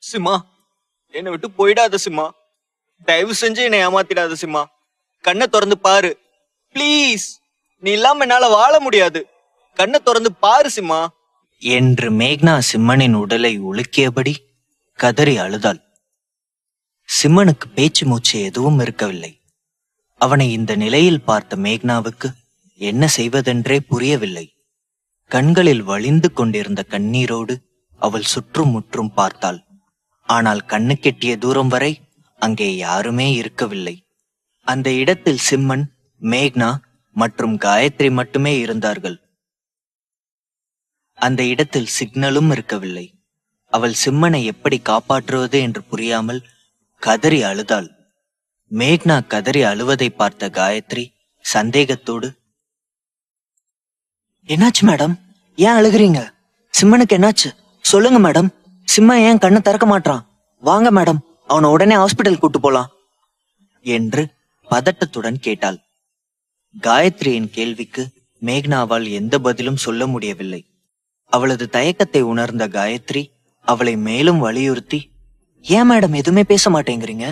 சிம்மா, என்னை விட்டு போயிடாத சிம்மா. தயவு செஞ்சு என்னை ஏமாத்திடாத சிம்மா. கண்ணை திறந்து பாரு ப்ளீஸ். நீ இல்லாம என்னால வாழ முடியாது. கண்ணை திறந்து பாரு சிம்மா என்று மேக்னா சிம்மனின் உடலை உலுக்கியபடி கதறி அழுதாள். சிம்மனுக்கு பேச்சு மூச்சு எதுவும் இருக்கவில்லை. அவனை இந்த நிலையில் பார்த்த மேக்னாவுக்கு என்ன செய்வதென்றே புரியவில்லை. கண்களில் வழிந்து கொண்டிருந்த கண்ணீரோடு அவள் சுற்றும் முற்றும் பார்த்தாள். ஆனால் கண்ணு கெட்டிய தூரம் வரை அங்கே யாருமே இருக்கவில்லை. அந்த இடத்தில் சிம்மன், மேக்னா மற்றும் காயத்ரி மட்டுமே இருந்தார்கள். அந்த இடத்தில் சிக்னலும் இருக்கவில்லை. அவள் சிம்மனை எப்படி காப்பாற்றுவது என்று புரியாமல் கதறி அழுதாள். மேக்னா கதறி அழுவதை பார்த்த காயத்ரி சந்தேகத்தோடு, என்னாச்சு மேடம்? ஏன் அழுகிறீங்க? சிம்மனுக்கு என்னாச்சு? சொல்லுங்க மேடம். சிம்மன் ஏன் கண்ணை திறக்க மாட்டான்? வாங்க மேடம், அவனை உடனே ஹாஸ்பிட்டல் கூட்டு போலாம் என்று பதட்டத்துடன் கேட்டாள். காயத்ரியின் கேள்விக்கு மேக்னாவால் எந்த பதிலும் சொல்ல முடியவில்லை. அவளது தயக்கத்தை உணர்ந்த காயத்ரி அவளை மேலும் வலியுறுத்தி, ஏன் மேடம் எதுவுமே பேச மாட்டேங்கிறீங்க?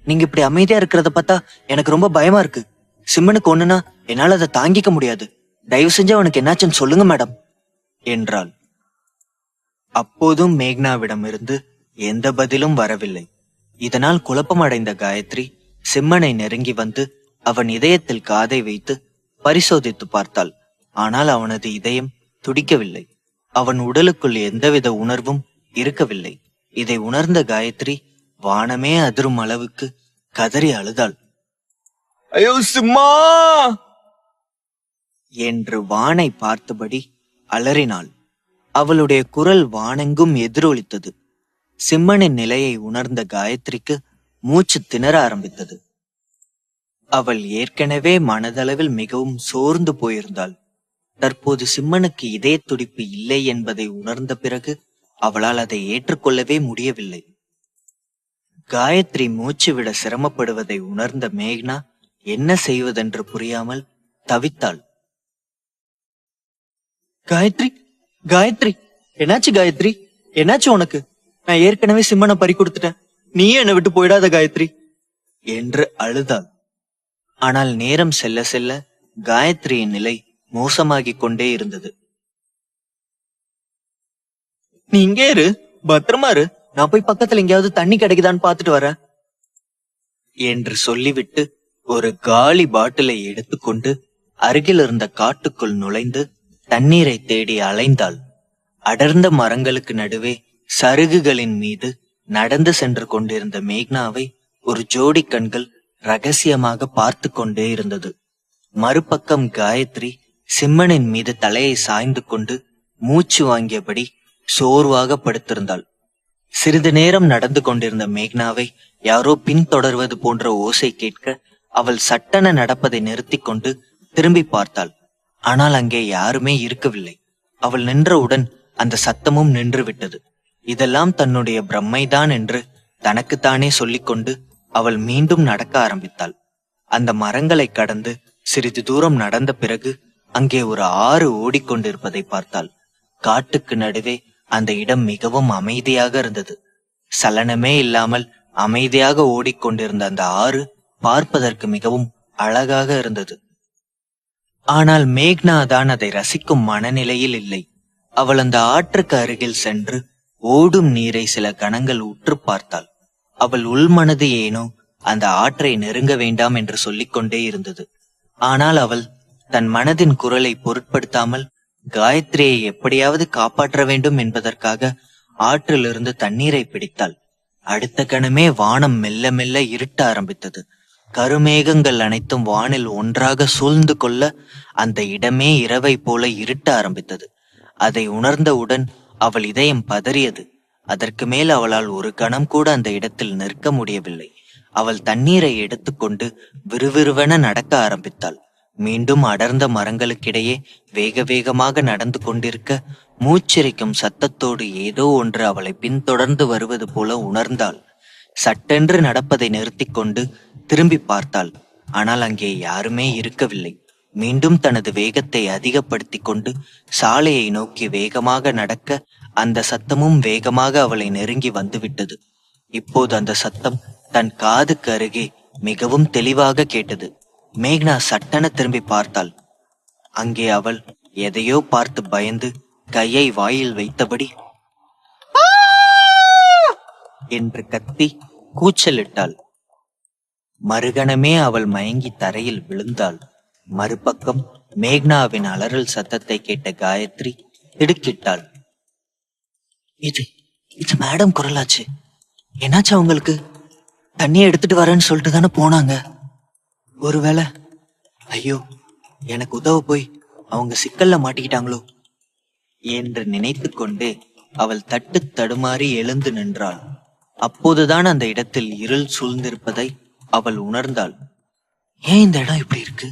நீங்க இப்படி அமைதியா இருக்கிறத பார்த்தா எனக்கு ரொம்ப பயமா இருக்கு. சிம்மனுக்கு ஒண்ணுனா என்னால அதை தாங்கிக்க முடியாது. தயவு செஞ்சு அவனுக்கு என்னாச்சுன்னு சொல்லுங்க மேடம் என்றாள். அப்போதும் மேக்னாவிடமிருந்து எந்த பதிலும் வரவில்லை. இதனால் குழப்பமடைந்த காயத்ரி சிம்மனை நெருங்கி வந்து அவன் இதயத்தில் காதை வைத்து பரிசோதித்து பார்த்தாள். ஆனால் அவனது இதயம் துடிக்கவில்லை. அவன் உடலுக்குள் எந்தவித உணர்வும் இருக்கவில்லை. இதை உணர்ந்த காயத்ரி வானமே அதிரும் அளவுக்கு கதறி அழுதாள். ஐயோ சிம்மா என்று வானை பார்த்தபடி அலறினாள். அவளுடைய குரல் வானெங்கும் எதிரொலித்தது. சிம்மனின் நிலையை உணர்ந்த காயத்ரிக்கு மூச்சு திணற ஆரம்பித்தது. அவள் ஏற்கனவே மனதளவில் மிகவும் சோர்ந்து போயிருந்தாள். தற்போது சிம்மனுக்கு இதய துடிப்பு இல்லை என்பதை உணர்ந்த பிறகு அவளால் அதை ஏற்றுக்கொள்ளவே முடியவில்லை. காயத்ரி மூச்சு விட சிரமப்படுவதை உணர்ந்த மேக்னா என்ன செய்வதென்று புரியாமல் தவித்தாள். காயத்ரி, காயத்ரி, என்னாச்சு காயத்ரி? என்னாச்சு உனக்கு? நான் ஏற்கனவே சிம்மனை பறி கொடுத்துட்டேன். நீயே என்னை விட்டு போயிடாத காயத்ரி என்று அழுதாள். ஆனால் நேரம் செல்ல செல்ல காயத்ரியின் நிலை மோசமாகிக் கொண்டே இருந்தது. நீ இங்கே இரு, பத்திரமா இரு. நான் போய் பக்கத்துல எங்கேயாவது தண்ணி கிடைக்குதான்னு பாத்துட்டு வரேன் என்று சொல்லிவிட்டு ஒரு காலி பாட்டிலை எடுத்துக்கொண்டு அருகில் இருந்த காட்டுக்குள் நுழைந்து தண்ணீரை தேடி அலைந்தாள். அடர்ந்த மரங்களுக்கு நடுவே சருகுகளின் மீது நடந்து சென்று கொண்டிருந்த மேக்னாவை ஒரு ஜோடி கண்கள் ரகசியமாக பார்த்து கொண்டே இருந்தது. மறுபக்கம் காயத்ரி சிம்மனின் மீது தலையை சாய்ந்து கொண்டு மூச்சு வாங்கியபடி சோர்வாக படுத்திருந்தாள். சிறிது நேரம் நடந்து கொண்டிருந்த மேக்னாவை யாரோ பின்தொடர்வது போன்ற ஓசை கேட்க அவள் சட்டென நடப்பதை நிறுத்தி கொண்டு திரும்பி பார்த்தாள். ஆனால் அங்கே யாருமே இருக்கவில்லை. அவள் நின்றவுடன் அந்த சத்தமும் நின்று விட்டது. இதெல்லாம் தன்னுடைய பிரம்மைதான் என்று தனக்குத்தானே சொல்லிக்கொண்டு அவள் மீண்டும் நடக்க ஆரம்பித்தாள். அந்த மரங்களை கடந்து சிறிது தூரம் நடந்த பிறகு அங்கே ஒரு ஆறு ஓடிக்கொண்டிருப்பதை பார்த்தாள். காட்டுக்கு நடுவே அந்த இடம் மிகவும் அமைதியாக இருந்தது. சலனமே இல்லாமல் அமைதியாக ஓடிக்கொண்டிருந்த அந்த ஆறு பார்ப்பதற்கு மிகவும் அழகாக இருந்தது. ஆனால் மேக்னா தான் அதை ரசிக்கும் மனநிலையில் இல்லை. அவள் அந்த ஆற்றுக்கு அருகில் சென்று ஓடும் நீரை சில கணங்கள் உற்று பார்த்தாள். அவள் உள்மனது ஏனோ அந்த ஆற்றை நெருங்க வேண்டாம் என்று சொல்லிக்கொண்டே இருந்தது. ஆனால் அவள் தன் மனதின் குரலை பொருட்படுத்தாமல் காயத்ரியை எப்படியாவது காப்பாற்ற வேண்டும் என்பதற்காக ஆற்றிலிருந்து தண்ணீரை பிடித்தாள். அடுத்த கணமே வானம் மெல்ல மெல்ல இருட்ட ஆரம்பித்தது. கருமேகங்கள் அனைத்தும் வானில் ஒன்றாக சூழ்ந்து கொள்ள அந்த இடமே இரவை போல இருட்ட ஆரம்பித்தது. அதை உணர்ந்தவுடன் அவள் இதயம் பதறியது. அதற்கு மேல் அவளால் ஒரு கணம் கூட அந்த இடத்தில் நிற்க முடியவில்லை. அவள் தண்ணீரை எடுத்துக்கொண்டு விறுவிறுவென நடக்க ஆரம்பித்தாள். மீண்டும் அடர்ந்த மரங்களுக்கிடையே வேக வேகமாக நடந்து கொண்டிருக்க மூச்சிறைக்கும் சத்தத்தோடு ஏதோ ஒன்று அவளை பின்தொடர்ந்து வருவது போல உணர்ந்தாள். சட்டென்று நடப்பதை நிறுத்தி கொண்டு திரும்பி பார்த்தாள். ஆனால் அங்கே யாருமே இருக்கவில்லை. மீண்டும் தனது வேகத்தை அதிகப்படுத்திக் கொண்டு சாலையை நோக்கி வேகமாக நடக்க அந்த சத்தமும் வேகமாக அவளை நெருங்கி வந்துவிட்டது. இப்போது அந்த சத்தம் தன் காதுக்கு அருகே மிகவும் தெளிவாக கேட்டது. மேக்னா சட்டென திரும்பி பார்த்தாள். அங்கே அவள் எதையோ பார்த்து பயந்து கையை வாயில் வைத்தபடி என்று கத்தி கூச்சலிட்டாள். மறுகணமே அவள் மயங்கி தரையில் விழுந்தாள். மறுபக்கம் மேக்னாவின் அலறல் சத்தத்தை கேட்ட காயத்ரி திடுக்கிட்டாள். இது இது மேடம் குரலாச்சு. என்னாச்சு அவங்களுக்கு? தண்ணியை எடுத்துட்டு வரேன்னு சொல்லிட்டு தானே போனாங்க. ஒருவேளை ஐயோ எனக்கு உதவ போய் அவங்க சிக்கல்ல மாட்டிக்கிட்டாங்களோ என்று நினைத்து கொண்டு அவள் தட்டு தடுமாறி எழுந்து நின்றாள். அப்போதுதான் அந்த இடத்தில் இருள் சூழ்ந்திருப்பதை அவள் உணர்ந்தாள். ஏன் இந்த இடம் இப்படி இருக்கு?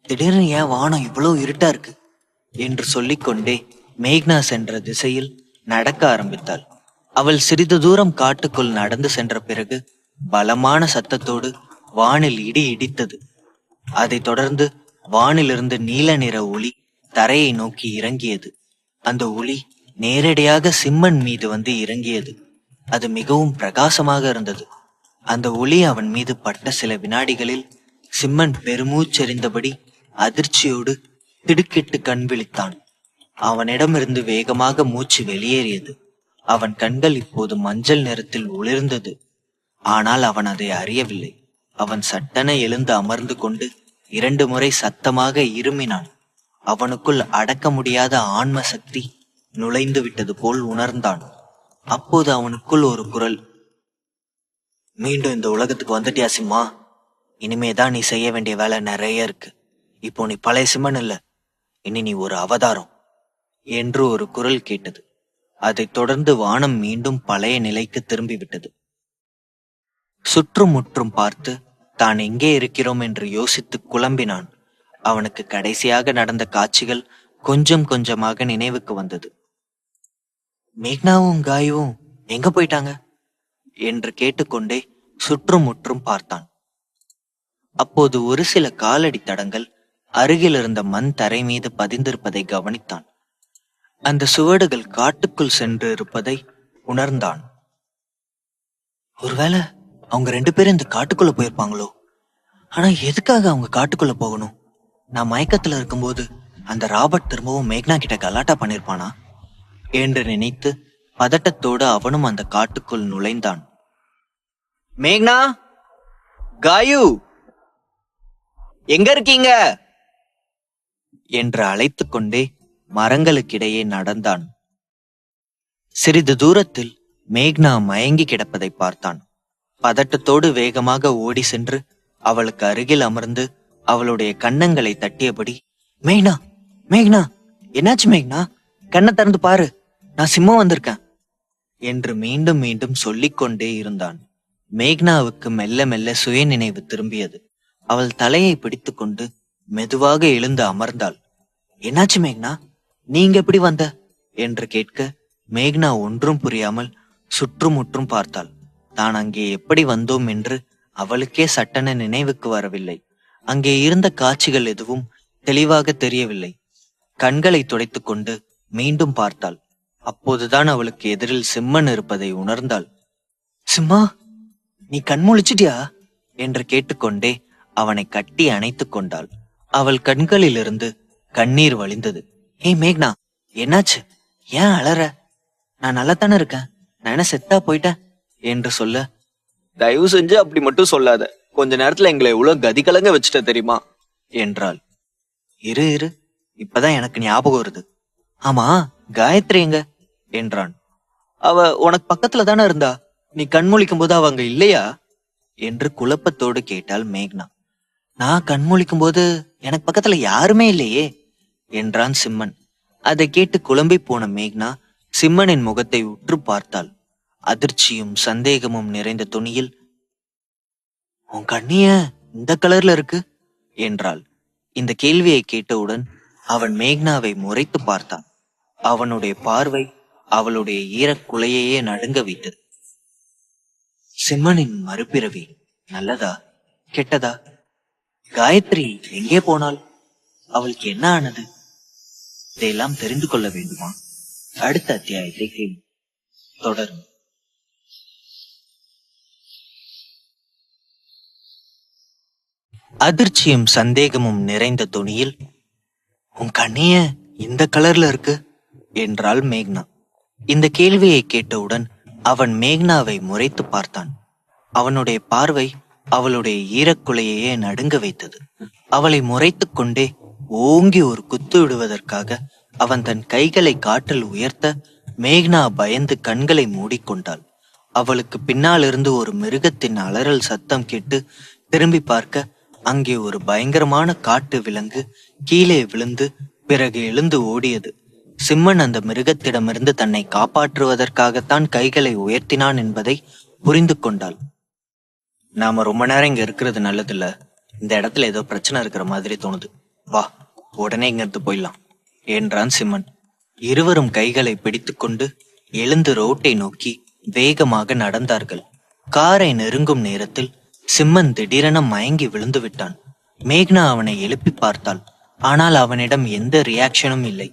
திடீர்னு ஏன் வானம் இவ்வளவு இருட்டா இருக்கு என்று சொல்லிக்கொண்டே மேக்னா சென்ற திசையில் நடக்க ஆரம்பித்தாள். அவள் சிறிது தூரம் காட்டுக்குள் நடந்து சென்ற பிறகு பலமான சத்தத்தோடு வானில் இடி இடித்தது. அதைத் தொடர்ந்து வானிலிருந்து நீல நிற ஒளி தரையை நோக்கி இறங்கியது. அந்த ஒளி நேரடியாக சிம்மன் மீது வந்து இறங்கியது. அது மிகவும் பிரகாசமாக இருந்தது. அந்த ஒளி அவன் மீது பட்ட சில வினாடிகளில் சிம்மன் பெருமூச்செறிந்தபடி அதிர்ச்சியோடு திடுக்கிட்டு கண் விழித்தான். அவனிடமிருந்து வேகமாக மூச்சு வெளியேறியது. அவன் கண்கள் இப்போது மஞ்சள் நிறத்தில் ஒளிர்ந்தது. ஆனால் அவன் அதை அறியவில்லை. அவன் சட்டென எழுந்து அமர்ந்து கொண்டு 2 முறை சத்தமாக இருமினான். அவனுக்குள் அடக்க முடியாத ஆன்ம சக்தி நுழைந்து விட்டது போல் உணர்ந்தான். அப்போது அவனுக்குள் ஒரு குரல், மீண்டும் இந்த உலகத்துக்கு வந்துட்டியா சிம்மா? இனிமேதான் நீ செய்ய வேண்டிய வேலை நிறைய இருக்கு. இப்போ நீ பழைய சிம்மன் இல்ல, இனி நீ ஒரு அவதாரம் என்று ஒரு குரல் கேட்டது. அதைத் தொடர்ந்து வானம் மீண்டும் பழைய நிலைக்கு திரும்பிவிட்டது. சுற்றுமுற்றும் பார்த்து தான் எங்கே இருக்கிறோம் என்று யோசித்து குழம்பினான். அவனுக்கு கடைசியாக நடந்த காட்சிகள் கொஞ்சம் கொஞ்சமாக நினைவுக்கு வந்தது. மேக்னாவும் காயும் எங்க போயிட்டாங்க என்று கேட்டுக்கொண்டே சுற்றுமுற்றும் பார்த்தான். அப்போது ஒரு சில காலடி தடங்கள் அருகில் இருந்த மண் தரை மீது பதிந்திருப்பதை கவனித்தான். அந்த சுவடுகள் காட்டுக்குள் சென்று இருப்பதை உணர்ந்தான். ஒருவேளை அவங்க 2 பேரும் இந்த காட்டுக்குள்ள போயிருப்பாங்களோ? ஆனா எதுக்காக அவங்க காட்டுக்குள்ள போகணும்? நான் மயக்கத்துல இருக்கும்போது அந்த ராபர்ட் திரும்பவும் மேக்னா கிட்ட கலாட்டா பண்ணிருப்பானா என்று நினைத்து பதட்டத்தோடு அவனும் அந்த காட்டுக்குள் நுழைந்தான். மேக்னா, காயு, எங்க இருக்கீங்க என்று அழைத்து கொண்டே மரங்களுக்கிடையே நடந்தான். சிறிது தூரத்தில் மேக்னா மயங்கி கிடப்பதை பார்த்தான். பதட்டத்தோடு வேகமாக ஓடி சென்று அவளுக்கு அருகில் அமர்ந்து அவளுடைய கன்னங்களை தட்டியபடி, மேக்னா, மேக்னா, என்னாச்சு மேக்னா? கண்ணை திறந்து பாரு, நான் சிம்மம் வந்திருக்கேன் என்று மீண்டும் மீண்டும் சொல்லிக்கொண்டே இருந்தான். மேக்னாவுக்கு மெல்ல மெல்ல சுய நினைவு திரும்பியது. அவள் தலையை பிடித்து கொண்டு மெதுவாக எழுந்து அமர்ந்தாள். என்னாச்சு மேக்னா, நீங்க எப்படி வந்த என்று கேட்க மேக்னா ஒன்றும் புரியாமல் சுற்றுமுற்றும் பார்த்தாள். தான் அங்கே எப்படி வந்தோம் என்று அவளுக்கே சட்டென நினைவுக்கு வரவில்லை. அங்கே இருந்த காட்சிகள் எதுவும் தெளிவாக தெரியவில்லை. கண்களை துடைத்துக் கொண்டு மீண்டும் பார்த்தாள். அப்போதுதான் அவளுக்கு எதிரில் சிம்மன் இருப்பதை உணர்ந்தாள். சிம்மா, நீ கண்முழிச்சிட்டியா என்று கேட்டுக்கொண்டே அவனை கட்டி அணைத்துக் கொண்டாள். அவள் கண்களிலிருந்து கண்ணீர் வழிந்தது. ஏய் மேக்னா, என்னாச்சு? ஏன் அலற? நான் நல்லாத்தானே இருக்கேன், நான் என்ன செத்தா போயிட்டேன் என்று சொல்ல, தயவு செஞ்சு அப்படி மட்டும் சொல்லாத. கொஞ்ச நேரத்துல எங்களை எவ்வளவு கதி கலங்க வச்சுட்ட தெரியுமா என்றாள். இரு இரு, இப்பதான் எனக்கு ஞாபகம் வருது. ஆமா, காயத்ரி எங்க என்றான். அவ உனக்கு பக்கத்துல தானே இருந்தா, நீ கண்முழிக்கும் போது அவங்க இல்லையா என்று குழப்பத்தோடு கேட்டாள் மேக்னா. நான் கண்முழிக்கும் போது எனக்கு பக்கத்துல யாருமே இல்லையே என்றான் சிம்மன். அதை கேட்டு குழம்பி போன மேக்னா சிம்மனின் முகத்தை உற்று பார்த்தாள். அதிர்ச்சியும் சந்தேகமும் நிறைந்த துணியில், உன் கண்ணிய இந்த கலர்ல இருக்கு என்றாள். இந்த கேள்வியை கேட்டவுடன் அவன் மேக்னாவை முறைத்து பார்த்தான். அவனுடைய பார்வை அவளுடைய ஈரக்குலையையே நடுங்க வைத்தது. சிம்மனின் மறுபிறவி நல்லதா கெட்டதா? காயத்ரி எங்கே போனாள்? அவளுக்கு என்ன ஆனது? இதையெல்லாம் தெரிந்து கொள்ள வேண்டுமா? அடுத்த அத்தியாயத்தை கேள்வி தொடரும். அதிர்ச்சியும் சந்தேகமும் நிறைந்த தொனியில், உன் கண்ணிய இந்த கலர்ல இருக்கு என்றாள் மேக்னா. இந்த கேள்வியை கேட்டவுடன் அவன் மேக்னாவை முறைத்து பார்த்தான். அவனுடைய பார்வை அவளுடைய ஈரக்குலையையே நடுங்க வைத்தது. அவளை முறைத்துக் கொண்டே ஓங்கி ஒரு குத்து விடுவதற்காக அவன் தன் கைகளை காற்றில் உயர்த்த மேக்னா பயந்து கண்களை மூடிக்கொண்டாள். அவளுக்கு பின்னாலிருந்து ஒரு மிருகத்தின் அலறல் சத்தம் கேட்டு திரும்பி பார்க்க அங்கே ஒரு பயங்கரமான காட்டு விலங்கு கீழே விழுந்து பிறகு எழுந்து ஓடியது. சிம்மன் அந்த மிருகத்திடமிருந்து தன்னை காப்பாற்றுவதற்காகத்தான் கைகளை உயர்த்தினான் என்பதை புரிந்து கொண்டாள். நாம ரொம்ப நேரம் இங்க இருக்கிறது நல்லதில்ல. இந்த இடத்துல ஏதோ பிரச்சனை இருக்கிற மாதிரி தோணுது. வா, உடனே இங்கிருந்து போயிடலாம் என்றான் சிம்மன். இருவரும் கைகளை பிடித்துக்கொண்டு எழுந்து ரோட்டை நோக்கி வேகமாக நடந்தார்கள். காரை நெருங்கும் நேரத்தில் சிம்மன் திடீரென மயங்கி விழுந்து விட்டான். மேக்னா அவனை எழுப்பி பார்த்தாள். ஆனால் அவனிடம் எந்த ரியாக்ஷனும் இல்லை.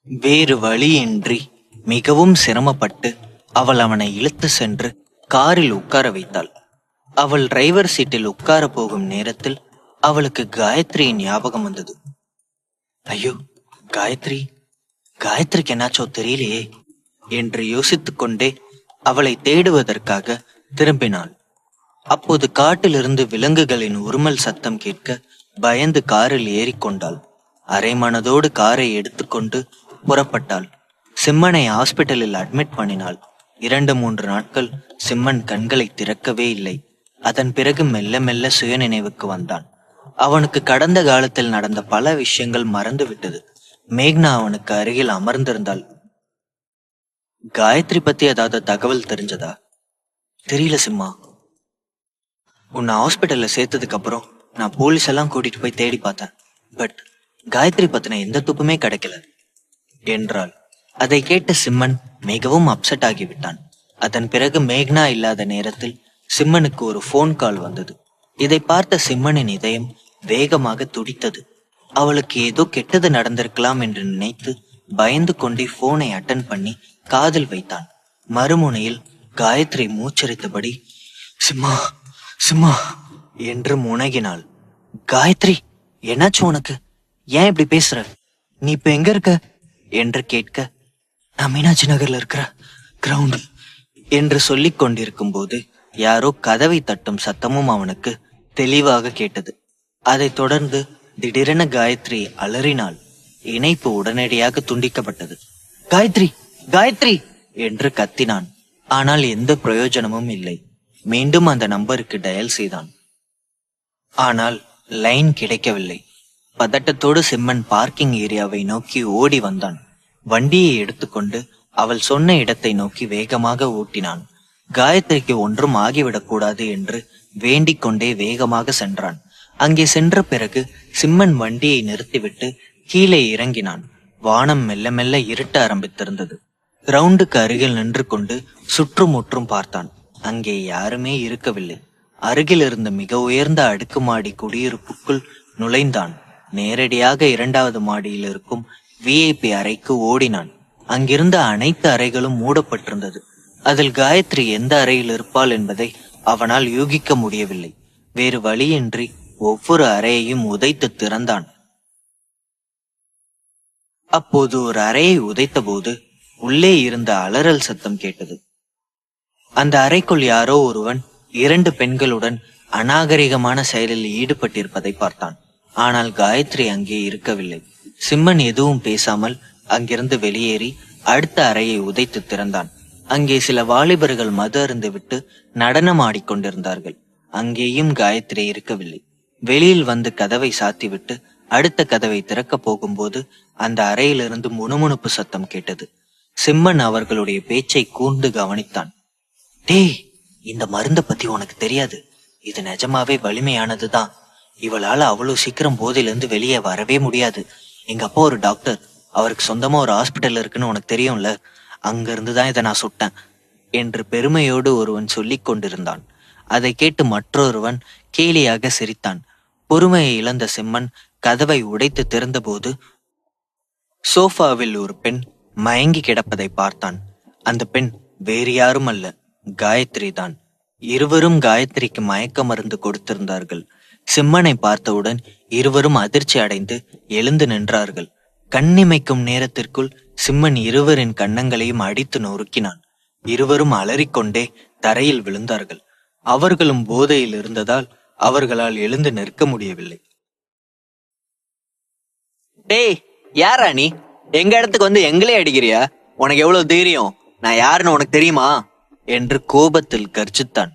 வேறு வழியின்றி மிகவும் சிரமப்பட்டு அவள் அவனை இழுத்து சென்று காரில் உட்கார வைத்தாள். அவள் டிரைவர் சீட்டில் உட்கார போகும் நேரத்தில் அவளுக்கு காயத்ரியின் ஞாபகம் வந்தது. ஐயோ, காயத்ரிக்கு என்னாச்சோ தெரியலையே என்று யோசித்துக் கொண்டே அவளை தேடுவதற்காக திரும்பினாள். அப்போது காட்டிலிருந்து விலங்குகளின் உருமல் சத்தம் கேட்க பயந்து காரில் ஏறிக்கொண்டாள். அரை மனதோடு காரை எடுத்துக்கொண்டு புறப்பட்டாள். சிம்மனை ஹாஸ்பிட்டலில் அட்மிட் பண்ணினாள். 2-3 நாட்கள் சிம்மன் கண்களை திறக்கவே இல்லை. அதன் பிறகு மெல்ல மெல்ல சுய நினைவுக்கு வந்தான். அவனுக்கு கடந்த காலத்தில் நடந்த பல விஷயங்கள் மறந்து விட்டது. மேக்னா அவனுக்கு அருகில் அமர்ந்திருந்தாள். காயத்ரி பத்தி ஏதாவது தகவல் தெரிஞ்சதா? தெரியல சிம்மா. உன்னை ஹாஸ்பிட்டல்ல சேர்த்ததுக்கு அப்புறம் நான் போலீஸ் எல்லாம் கூட்டிட்டு போய் தேடி பார்த்தேன். பட் காயத்ரி பத்தின எந்த துப்புமே கிடைக்கல என்றாள். அதை கேட்ட சிம்மன் மிகவும் அப்செட் ஆகிவிட்டான். அதன் பிறகு மேக்னா இல்லாத நேரத்தில் சிம்மனுக்கு ஒரு போன் கால் வந்தது. இதை பார்த்த சிம்மனின் இதயம் வேகமாக துடித்தது. அவளுக்கு ஏதோ கெட்டது நடந்திருக்கலாம் என்று நினைத்து பயந்து கொண்டே போனை அட்டன் பண்ணி காதில் வைத்தான். மறுமுனையில் காயத்ரி மூச்சரித்தபடி சிம்மா சிம்மா என்று முனகினாள். காயத்ரி, என்னாச்சு உனக்கு? ஏன் இப்படி பேசுற? நீ இப்ப எங்க இருக்க என்று கேட்க, நான் மீனாட்சி நகர்ல இருக்கிற கிரவுண்ட் என்று சொல்லிக் கொண்டிருக்கும் போது யாரோ கதவை தட்டும் சத்தமும் அவனுக்கு தெளிவாக கேட்டது. அதைத் தொடர்ந்து திடீரென காயத்ரி அலறினாள். இணைப்பு உடனடியாக துண்டிக்கப்பட்டது. காயத்ரி, காயத்ரி என்று கத்தினான். ஆனால் எந்த பிரயோஜனமும் இல்லை. மீண்டும் அந்த நம்பருக்கு டயல் செய்தான். ஆனால் லைன் கிடைக்கவில்லை. பதட்டத்தோடு சிம்மன் பார்க்கிங் ஏரியாவை நோக்கி ஓடி வந்தான். வண்டியை எடுத்துக்கொண்டு அவள் சொன்ன இடத்தை நோக்கி வேகமாக ஓட்டினான். காயத்ரிக்கு ஒன்றும் ஆகிவிடக்கூடாது என்று வேண்டிக் கொண்டே வேகமாக சென்றான். அங்கே சென்ற பிறகு சிம்மன் வண்டியை நிறுத்திவிட்டு கீழே இறங்கினான். வானம் மெல்ல மெல்ல இருட்ட ஆரம்பித்திருந்தது. கிரவுண்டுக்கு அருகில் நின்று கொண்டு சுற்றுமுற்றும் பார்த்தான். அங்கே யாருமே இருக்கவில்லை. அருகில் இருந்த மிக உயர்ந்த அடுக்குமாடி குடியிருப்புக்குள் நுழைந்தான். நேரடியாக 2வது மாடியில் இருக்கும் விஐபி அறைக்கு ஓடினான். அங்கிருந்த அனைத்து அறைகளும் மூடப்பட்டிருந்தது. அதில் காயத்ரி எந்த அறையில் இருப்பாள் என்பதை அவனால் யூகிக்க முடியவில்லை. வேறு வழியின்றி ஒவ்வொரு அறையையும் உதைத்து திறந்தான். அப்போது ஒரு அறையை உதைத்த போது உள்ளே இருந்த அலறல் சத்தம் கேட்டது. அந்த அறைக்குள் யாரோ ஒருவன் 2 பெண்களுடன் அநாகரிகமான செயலில் ஈடுபட்டிருப்பதை பார்த்தான். ஆனால் காயத்ரி அங்கே இருக்கவில்லை. சிம்மன் எதுவும் பேசாமல் அங்கிருந்து வெளியேறி அடுத்த அறையை உதைத்து திறந்தான். அங்கே சில வாலிபர்கள் மது அருந்து விட்டு நடனம் ஆடிக்கொண்டிருந்தார்கள். அங்கேயும் காயத்ரி இருக்கவில்லை. வெளியில் வந்து கதவை சாத்திவிட்டு அடுத்த கதவை திறக்கப் போகும்போது அந்த அறையிலிருந்து முணுமுணுப்பு சத்தம் கேட்டது. சிம்மன் அவர்களுடைய பேச்சை கூர்ந்து கவனித்தான். டேய், இந்த மருந்த பத்தி உனக்கு தெரியாது. இது நிஜமாவே வலிமையானதுதான். இவளால அவ்வளவு சீக்கிரம் போதையிலிருந்து வெளியே வரவே முடியாது. எங்க அப்பா ஒரு டாக்டர். அவருக்கு சொந்தமா ஒரு ஹாஸ்பிட்டல் இருக்குன்னு உனக்கு தெரியும்ல. அங்க இருந்துதான் இதை நான் சுட்டேன் என்று பெருமையோடு ஒருவன் சொல்லிக் கொண்டிருந்தான். அதை கேட்டு மற்றொருவன் கேலியாக சிரித்தான். பொறுமையை இழந்த சிம்மன் கதவை உடைத்து திறந்தபோது சோஃபாவில் ஒரு பெண் மயங்கி கிடப்பதை பார்த்தான். அந்த பெண் வேறு யாரும் அல்ல, காயத்ரி தான். இருவரும் காயத்ரிக்கு மயக்க மருந்து கொடுத்திருந்தார்கள். சிம்மனை பார்த்தவுடன் இருவரும் அதிர்ச்சி அடைந்து எழுந்து நின்றார்கள். கண்ணிமைக்கும் நேரத்திற்குள் சிம்மன் இருவரின் கன்னங்களையும் அடித்து நொறுக்கினான். இருவரும் அலறிக்கொண்டே தரையில் விழுந்தார்கள். அவர்களும் போதையில் இருந்ததால் அவர்களால் எழுந்து நிற்க முடியவில்லை. டேய், யாரா நீ? எங்க இடத்துக்கு வந்து எங்களே அடிக்கிறியா? உனக்கு எவ்வளவு தைரியம்? நான் யாருன்னு உனக்கு தெரியுமா? என்று கோபத்தில் கர்ஜித்தான்.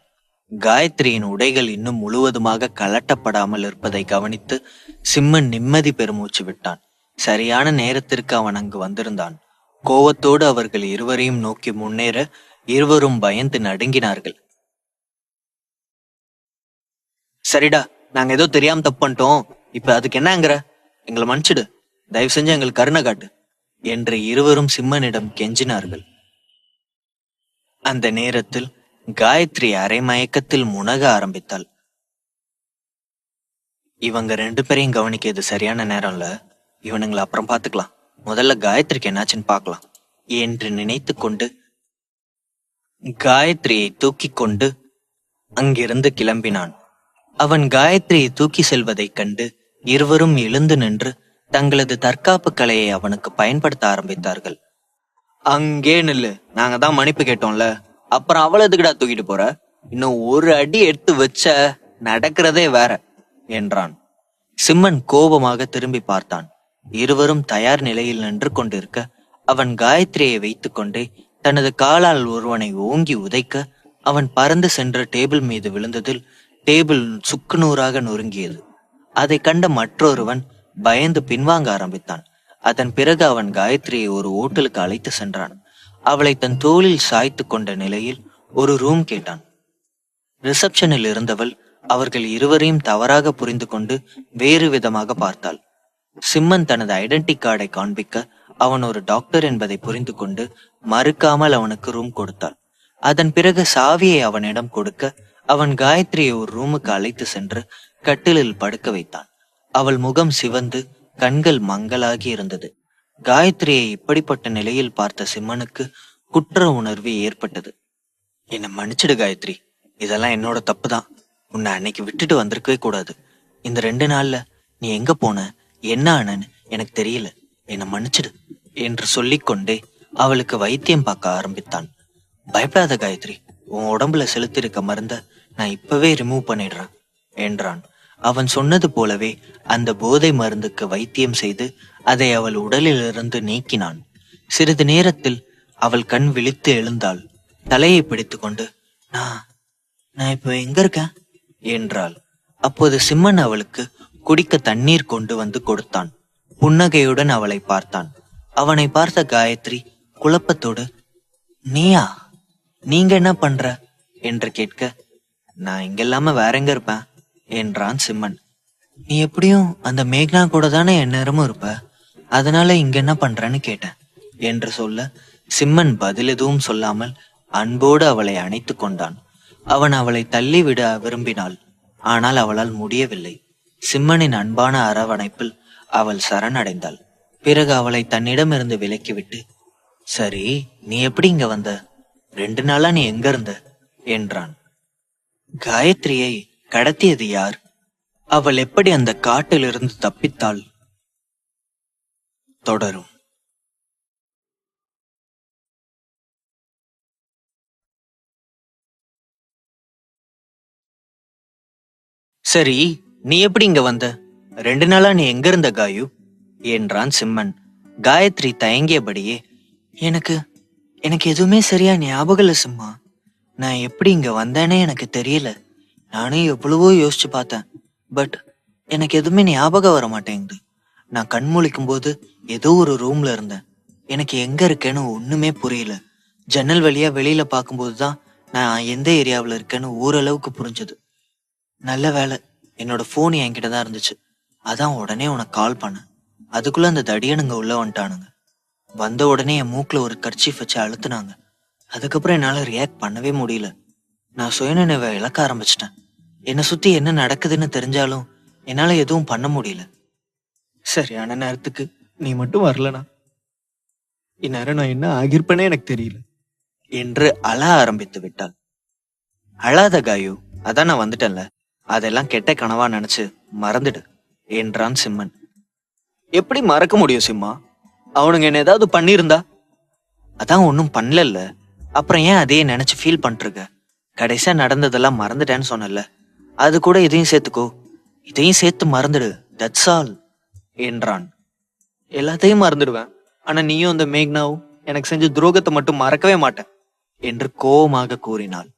காயத்ரியின் உடைகள் இன்னும் முழுவதுமாக கலட்டப்படாமல் இருப்பதை கவனித்து சிம்மன் நிம்மதி பெருமூச்சு விட்டான். சரியான நேரத்திற்கு அவன் அங்கு வந்திருந்தான். கோவத்தோடு அவர்கள் இருவரையும் நோக்கி முன்னேற இருவரும் பயந்து நடுங்கினார்கள். சரிடா, நாங்க ஏதோ தெரியாம தப்பு பண்ணிட்டோம். இப்ப அதுக்கு என்னங்கிற? எங்களை மன்னிச்சிடு, தயவு செஞ்சு எங்களுக்கு கருணை காட்டு என்று இருவரும் சிம்மனிடம் கெஞ்சினார்கள். அந்த நேரத்தில் காயத்ரி அரை மயக்கத்தில் முனக ஆரம்பித்தாள். இவங்க 2 பேரையும் கவனிக்கிறது சரியான நேரம் இல்ல, இவனுங்களை அப்புறம் பாத்துக்கலாம், முதல்ல காயத்ரிக்கு என்னாச்சுன்னு பார்க்கலாம் என்று நினைத்து கொண்டு காயத்ரியை தூக்கி கொண்டு அங்கிருந்து கிளம்பினான். அவன் காயத்ரியை தூக்கி செல்வதைக் கண்டு இருவரும் எழுந்து நின்று தங்களது தற்காப்பு கலையை அவனுக்கு பயன்படுத்த ஆரம்பித்தார்கள். அங்கே நில்லு, நாங்க தான் மன்னிப்பு கேட்டோம்ல, அப்புறம் அவளை எதுக்குடா தூக்கிட்டு போற? இன்னும் ஒரு அடி எடுத்து வச்ச நடக்கிறதே வேற என்றான். சிம்மன் கோபமாக திரும்பி பார்த்தான். இருவரும் தயார் நிலையில் நின்று கொண்டிருக்க அவன் காயத்ரியை வைத்துக் கொண்டே தனது காலால் ஒருவனை ஓங்கி உதைக்க அவன் பறந்து சென்ற டேபிள் மீது விழுந்ததில் டேபிள் சுக்குநூறாக நொறுங்கியது. அதை கண்ட மற்றொருவன் பயந்து பின்வாங்க ஆரம்பித்தான். அதன் பிறகு அவன் காயத்ரியை ஒரு ஓட்டலுக்கு அழைத்து சென்றான். அவளை தன் தோளில் சாய்த்து கொண்ட நிலையில் ஒரு ரூம் கேட்டான். ரிசப்ஷனில் இருந்தவள் அவர்கள் இருவரையும் தவறாக புரிந்து கொண்டு வேறு விதமாக பார்த்தாள். சிம்மன் தனது ஐடென்டி கார்டை காண்பிக்க அவன் ஒரு டாக்டர் என்பதை புரிந்து கொண்டு மறுக்காமல் அவனுக்கு ரூம் கொடுத்தாள். அதன் பிறகு சாவியை அவனிடம் கொடுக்க அவன் காயத்ரியை ஒரு ரூமுக்கு அழைத்து சென்று கட்டிலில் படுக்க வைத்தான். அவள் முகம் சிவந்து கண்கள் மங்கலாகி இருந்தது. காயத்ரியை இப்படிப்பட்ட நிலையில் பார்த்த சிம்மனுக்கு குற்ற உணர்வு ஏற்பட்டது. என்னை மன்னிச்சிடு காயத்ரி, இதெல்லாம் என்னோட தப்பு தான். உன்னை அன்னைக்கு விட்டுட்டு வந்திருக்கவே கூடாது. இந்த 2 நாள்ல நீ எங்க போன, என்ன ஆனன்னு எனக்கு தெரியல, என்னை மன்னிச்சிடு என்று சொல்லிக்கொண்டே அவளுக்கு வைத்தியம் பார்க்க ஆரம்பித்தான். பயப்படாத காயத்ரி, உன் உடம்புல செலுத்திருக்க மருந்த நான் இப்பவே ரிமூவ் பண்ணிடுறேன் என்றான். அவன் சொன்னது போலவே அந்த போதை மருந்துக்கு வைத்தியம் செய்து அதை அவள் உடலிலிருந்து நீக்கினான். சிறிது நேரத்தில் அவள் கண் விழித்து எழுந்தாள். தலையை பிடித்துக்கொண்டு நான் இப்ப எங்க இருக்கேன் என்றாள். அப்போது சிம்மன் அவளுக்கு குடிக்க தண்ணீர் கொண்டு வந்து கொடுத்தான். புன்னகையுடன் அவளை பார்த்தான். அவனை பார்த்த காயத்ரி குழப்பத்தோடு, நீயா, நீங்க என்ன பண்ற என்று கேட்க, நான் இங்க இல்லாம வேற எங்க இருப்பேன் என்றான் சிம்மன். நீ எப்படியும் அந்த மேக்னா கூட தானே எந்நேரமும் இருப்ப, அதனால இங்க என்ன பண்றன்னு கேட்டேன் என்று சொல்ல சிம்மன் பதில் எதுவும் சொல்லாமல் அன்போடு அவளை அணைத்து கொண்டான். அவன் அவளை தள்ளிவிட விரும்பினாள். ஆனால் அவளால் முடியவில்லை. சிம்மனின் அன்பான அரவணைப்பில் அவள் சரணடைந்தாள். பிறகு அவளை தன்னிடமிருந்து விலக்கிவிட்டு, சரி, நீ எப்படி இங்க வந்த? 2 நாளா நீ எங்க இருந்த என்றான். காயத்ரியை கடத்தியது யார்? அவள் எப்படி அந்த காட்டிலிருந்து தப்பித்தாள்? தொடரும். சரி, நீ எப்படி இங்க வந்த? 2 நாளா நீ எங்க இருந்த காயு என்றான் சிம்மன். காயத்ரி தயங்கியபடியே, எனக்கு எனக்கு எதுவுமே சரியா ஞாபகம் இல்ல சிம்மா. நான் எப்படி இங்க வந்தேனே எனக்கு தெரியல. நானே எவ்வளவோ யோசிச்சு பார்த்தேன். பட் எனக்கு எதுவுமே ஞாபகம் வர மாட்டேங்குது. நான் கண் முழிக்கும் போது ஏதோ ஒரு ரூம்ல இருந்தேன். எனக்கு எங்க இருக்கேன்னு ஒண்ணுமே புரியல. ஜன்னல் வழியா வெளியில பார்க்கும்போதுதான் நான் எந்த ஏரியாவில் இருக்கேன்னு ஓரளவுக்கு புரிஞ்சது. நல்ல வேலை, என்னோட போன் என்கிட்ட தான் இருந்துச்சு. அதான் உடனே உனக்கு கால் பண்ணேன். அதுக்குள்ள அந்த தடியனுங்க உள்ள வந்துட்டானுங்க. வந்த உடனே என் மூக்குல ஒரு கர்ச்சீஃப் வச்சு அழுத்துனாங்க. அதுக்கப்புறம் என்னால ரியாக்ட் பண்ணவே முடியல. நான் சுயநினைவை இழக்க ஆரம்பிச்சிட்டேன். என்னை சுத்தி என்ன நடக்குதுன்னு தெரிஞ்சாலும் என்னால எதுவும் பண்ண முடியல. சரியான நேரத்துக்கு நீ மட்டும் வரலனா இந்நேரம் நான் என்ன ஆகியிருப்பேனே எனக்கு தெரியல என்று அழ ஆரம்பித்து விட்டாள். அழாத காயு, அதான் நான் வந்துட்டேன்ல, அதெல்லாம் கெட்ட கனவா நினைச்சு மறந்துடு என்றான் சிம்மன். எப்படி மறக்க முடியும் சிம்மா? அவனுங்க என்ன ஏதாவது பண்ணியிருந்தா? அதான் ஒன்னும் பண்ணல, அப்புறம் ஏன் அதையே நினைச்சு ஃபீல் பண்ணிருக்க? கடைசியா நடந்ததெல்லாம் மறந்துட்டேன்னு சொன்னல, அது கூட இதையும் சேர்த்துக்கோ, இதையும் சேர்த்து மறந்துடு, தட்ஸ் ஆல் என்றான். எல்லாத்தையும் மறந்துடுவேன், ஆனா நீயும் அந்த மேக்னாவும் எனக்கு செஞ்ச துரோகத்தை மட்டும் மறக்கவே மாட்டேன் என்று கோபமாக கூறினாள்.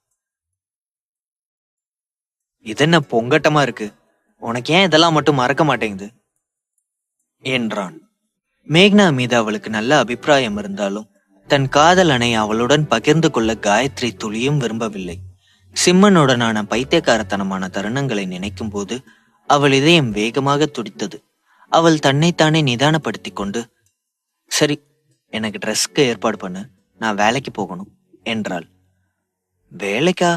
இதென்ன பொங்கட்டமா இருக்கு, உனக்கு ஏன் இதெல்லாம் மட்டும் மறக்க மாட்டேங்குது என்றான். மேக்னா மீது அவளுக்கு நல்ல அபிப்பிராயம் இருந்தாலும் தன் காதலனை அவளுடன் பகிர்ந்து கொள்ள காயத்ரி துளியும் விரும்பவில்லை. சிம்மனுடனான பைத்தியக்காரத்தனமான தருணங்களை நினைக்கும் போது அவள் இதயம் வேகமாக துடித்தது. அவள் தன்னைத்தானே நிதானப்படுத்தி கொண்டு, சரி, எனக்கு ட்ரெஸ்க்கு ஏற்பாடு பண்ணு, நான் வேலைக்கு போகணும் என்றாள். வேலைக்கா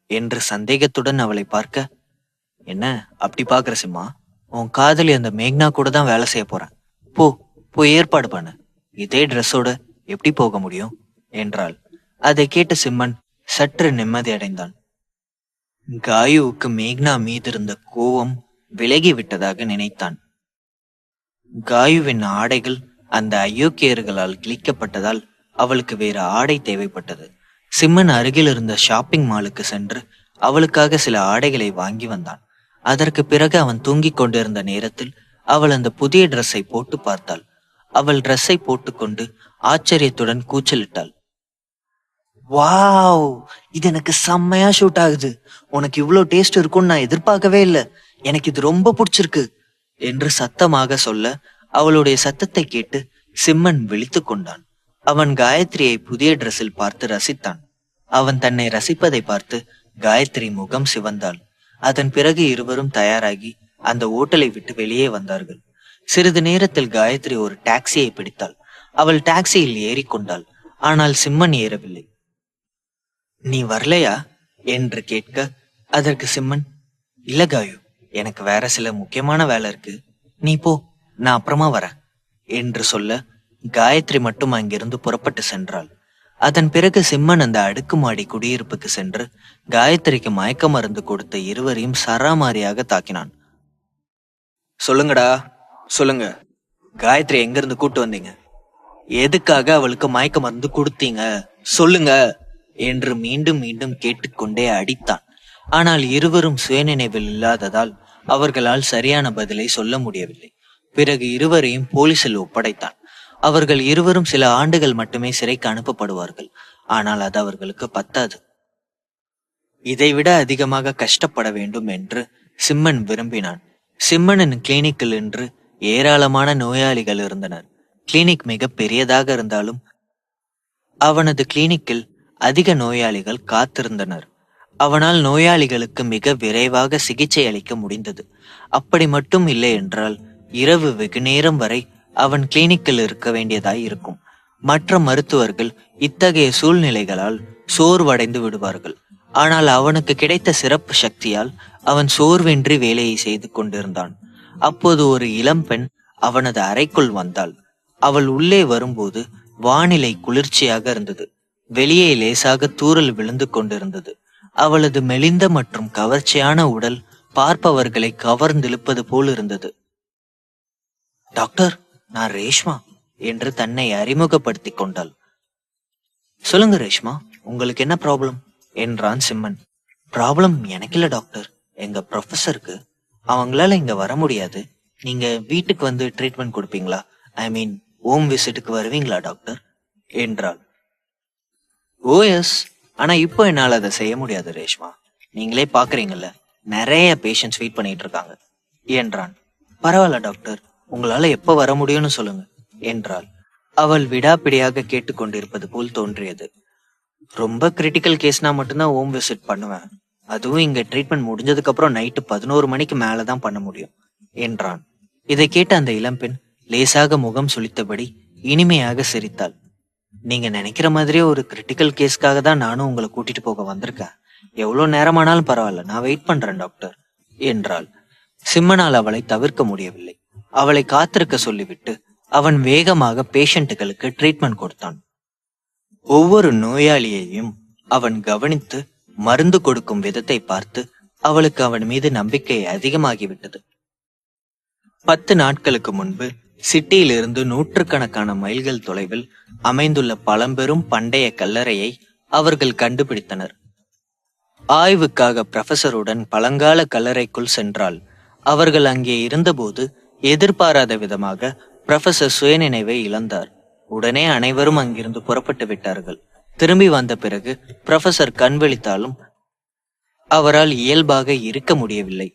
என்று சந்தேகத்துடன் அவளை பார்க்க, என்ன அப்படி பாக்குற சிம்மா? உன் காதலி அந்த மேக்னா கூட தான் வேலை செய்ய போறேன், போய் ஏற்பாடு பண்ணு, இதே ட்ரெஸ்ஸோட எப்படி போக முடியும் என்றாள். அதை கேட்ட சிம்மன் சற்று நிம்மதி அடைந்தான். காயுவுக்கு மேக்னா மீது இருந்த கோபம் விலகி விட்டதாக நினைத்தான். காயுவின் ஆடைகள் அந்த அயோக்கியர்களால் கிழிக்கப்பட்டதால் அவளுக்கு வேறு ஆடை தேவைப்பட்டது. சிம்மன் அருகில் இருந்த ஷாப்பிங் மாலுக்கு சென்று அவளுக்காக சில ஆடைகளை வாங்கி வந்தான். அதற்கு பிறகு அவன் தூங்கிக் கொண்டிருந்த நேரத்தில் அவள் அந்த புதிய ட்ரெஸ்ஸை போட்டு பார்த்தாள். அவள் ட்ரெஸ்ஸை போட்டுக்கொண்டு ஆச்சரியத்துடன் கூச்சலிட்டாள். வாவ், இது எனக்கு செம்மையா ஷூட் ஆகுது, உனக்கு இவ்வளவு டேஸ்ட் இருக்கும்னு நான் எதிர்பார்க்கவே இல்லை, எனக்கு இது ரொம்ப பிடிச்சிருக்கு என்று சத்தமாக சொல்ல அவளுடைய சத்தத்தை கேட்டு சிம்மன் விழித்து கொண்டான். அவன் காயத்ரியை புதிய ட்ரெஸ்ஸில் பார்த்து ரசித்தான். அவன் தன்னை ரசிப்பதை பார்த்து காயத்ரி முகம் சிவந்தாள். அதன் பிறகு இருவரும் தயாராகி அந்த ஓட்டலை விட்டு வெளியே வந்தார்கள். சிறிது நேரத்தில் காயத்ரி ஒரு டாக்ஸியை பிடித்தாள். அவள் டாக்ஸியில் ஏறிக்கொண்டாள். ஆனால் சிம்மன் ஏறவில்லை. நீ வரலையா என்று கேட்க, அதற்கு சிம்மன், இல்ல காயு, எனக்கு வேற சில முக்கியமான வேலை இருக்கு, நீ போ, நான் அப்புறமா வரேன் என்று சொல்ல காயத்ரி மட்டும் அங்கிருந்து புறப்பட்டு சென்றாள். அதன் பிறகு சிம்மன் அந்த அடுக்குமாடி குடியிருப்புக்கு சென்று காயத்ரிக்கு மயக்க மருந்து கொடுத்த இருவரையும் சராமாரியாக தாக்கினான். சொல்லுங்கடா, சொல்லுங்க, காயத்ரி எங்க இருந்து கூட்டு வந்தீங்க? எதுக்காக அவளுக்கு மயக்க மருந்து கொடுத்தீங்க? சொல்லுங்க என்று மீண்டும் மீண்டும் கேட்டுக்கொண்டே அடித்தான். ஆனால் இருவரும் சுயநினைவில் இல்லாததால் அவர்களால் சரியான பதிலை சொல்ல முடியவில்லை. பிறகு இருவரையும் போலீசில் ஒப்படைத்தான். அவர்கள் இருவரும் சில ஆண்டுகள் மட்டுமே சிறைக்கு அனுப்பப்படுவார்கள். ஆனால் அது அவர்களுக்கு பத்தாது. இதைவிட அதிகமாக கஷ்டப்பட வேண்டும் என்று சிம்மன் விரும்பினான். சிம்மனின் கிளினிக்கில் என்று ஏராளமான நோயாளிகள் இருந்தனர். கிளினிக் மிக பெரியதாக இருந்தாலும் அவனது கிளினிக்கில் அதிக நோயாளிகள் காத்திருந்தனர். அவனால் நோயாளிகளுக்கு மிக விரைவாக சிகிச்சை அளிக்க முடிந்தது. அப்படி மட்டும் இல்லை என்றால் இரவு வெகு நேரம் வரை அவன் கிளினிக்கில் இருக்க வேண்டியதாய் இருக்கும். மற்ற மருத்துவர்கள் இத்தகைய சூழ்நிலைகளால் சோர்வடைந்து விடுவார்கள். ஆனால் அவனுக்கு கிடைத்த சிறப்பு சக்தியால் அவன் சோர்வின்றி வேலையை செய்து கொண்டிருந்தான். அப்போது ஒரு இளம்பெண் அவனது அறைக்குள் வந்தாள். அவள் உள்ளே வரும்போது வானிலை குளிர்ச்சியாக இருந்தது. வெளியே லேசாக தூறல் விழுந்து கொண்டிருந்தது. அவளது மெலிந்த மற்றும் கவர்ச்சியான உடல் பார்ப்பவர்களை கவர்ந்திழுப்பது போல் இருந்தது. டாக்டர், நான் ரேஷ்மா என்று தன்னை அறிமுகப்படுத்தி கொண்டாள். சொல்லுங்க ரேஷ்மா, உங்களுக்கு என்ன ப்ராப்ளம் என்றான் சிம்மன். ப்ராப்ளம் எனக்கு இல்ல டாக்டர், எங்க ப்ரொஃபஸருக்கு. அவங்களால இங்க வர முடியாது. நீங்க வீட்டுக்கு வந்து ட்ரீட்மெண்ட் கொடுப்பீங்களா? ஐ மீன் ஹோம் விசிட்டுக்கு வருவீங்களா டாக்டர் என்றாள். ஓ எஸ், ஆனா இப்போ என்னால அதை செய்ய முடியாது ரேஷ்மா. நீங்களே பாக்குறீங்கல்ல, நிறைய பேஷண்ட்ஸ் வெயிட் பண்ணிட்டு இருக்காங்க என்றான். பரவாயில்ல டாக்டர், உங்களால எப்ப வர முடியும்னு சொல்லுங்க என்றாள். அவள் விடாப்பிடியாக கேட்டுக்கொண்டிருப்பது போல் தோன்றியது. ரொம்ப கிரிட்டிக்கல் கேஸ்னா மட்டும்தான் ஹோம் விசிட் பண்ணுவேன். அதுவும் இங்க ட்ரீட்மெண்ட் முடிஞ்சதுக்கு அப்புறம் நைட்டு 11 மணிக்கு மேலதான் பண்ண முடியும் என்றான். இதை கேட்ட அந்த இளம்பெண் லேசாக முகம் சுளித்தபடி இனிமையாக சிரித்தாள். நீங்க நினைக்கிற மாதிரியே ஒரு கிரிட்டிக்கல் கேஸ்க்காக தான் நானும் உங்களை கூட்டிட்டு போக வந்திருக்கேன். எவ்வளவு நேரமானாலும் பரவாயில்ல, நான் வெயிட் பண்றேன் டாக்டர் என்றாள். சிம்மனால் அவளை தவிர்க்க முடியவில்லை. அவளை காத்திருக்க சொல்லிவிட்டு அவன் வேகமாக பேஷண்ட்டுகளுக்கு ட்ரீட்மெண்ட் கொடுத்தான். ஒவ்வொரு நோயாளியையும் அவன் கவனித்து மருந்து கொடுக்கும் விதத்தை பார்த்து அவளுக்கு அவன் மீது நம்பிக்கை அதிகமாகிவிட்டது. 10 நாட்களுக்கு முன்பு சிட்டியிலிருந்து நூற்றுக்கணக்கான மைல்கள் தொலைவில் அமைந்துள்ள பழம்பெரும் பண்டைய கல்லறையை அவர்கள் கண்டுபிடித்தனர். ஆய்வுக்காக புரொஃபசருடன் பழங்கால கல்லறைக்குள் சென்றாள். அவர்கள் அங்கே இருந்தபோது எதிர்பாராத விதமாக புரொஃபசர் சுயநினைவை இழந்தார். உடனே அனைவரும் அங்கிருந்து புறப்பட்டு விட்டார்கள். திரும்பி வந்த பிறகு புரொஃபசர் கண் விழித்தாலும் அவரால் இயல்பாக இருக்க முடியவில்லை.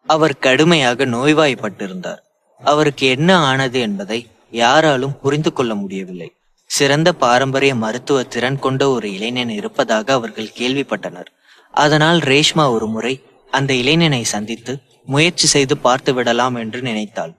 அவர் கடுமையாக நோய்வாய்ப்பட்டிருந்தார். அவருக்கு என்ன ஆனது என்பதை யாராலும் புரிந்து கொள்ள முடியவில்லை. சிறந்த பாரம்பரிய மருத்துவ திறன் கொண்ட ஒரு இளைஞன் இருப்பதாக அவர்கள் கேள்விப்பட்டனர். அதனால் ரேஷ்மா ஒரு முறை அந்த இளைஞனை சந்தித்து முயற்சி செய்து பார்த்து விடலாம் என்று நினைத்தாள்.